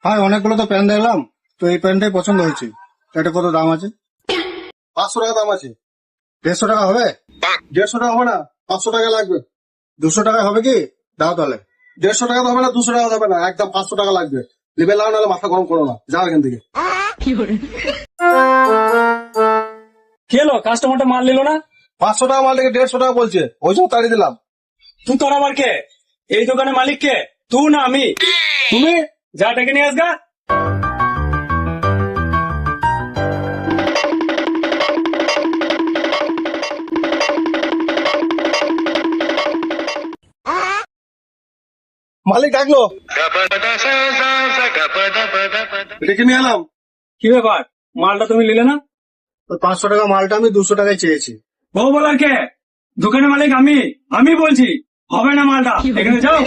হ্যাঁ, অনেকগুলো তো প্যান্ট দেখলাম, তো এই প্যান্টটাই পছন্দ হয়েছে। এটা কত দাম আছে? 500 টাকা দাম আছে। 150 টাকা হবে? 150 টাকা হবে না, 500 টাকা লাগবে। 200 টাকায় হবে কি? দাও তাহলে। 150 টাকা তো হবে না, 200 টাকা হবে না, একদম 500 টাকা লাগবে। লিবে লাও, নাহলে মাথা গরম করো না, যাও এখান থেকে। কি হলো, কাস্টমারটা মাল নিল না? 500 টাকা মাল থেকে 150 টাকা বলছে, ওই জন্য তাড়িয়ে দিলাম। তুই তোর আবার কে? এই দোকানের মালিক কে, তুই না আমি? তুমি যা ডেকে নিয়ে আসগা। মালিক ডাকলো, ডেকে নিয়ে এলাম। কি ব্যাপার, মালটা তুমি নিলে না? তো 500 টাকা মালটা আমি 200 টাকায় চেয়েছি। বউ বলার কে? দোকানের মালিক আমি, আমি বলছি হবে না মালটা, এখানে যাও।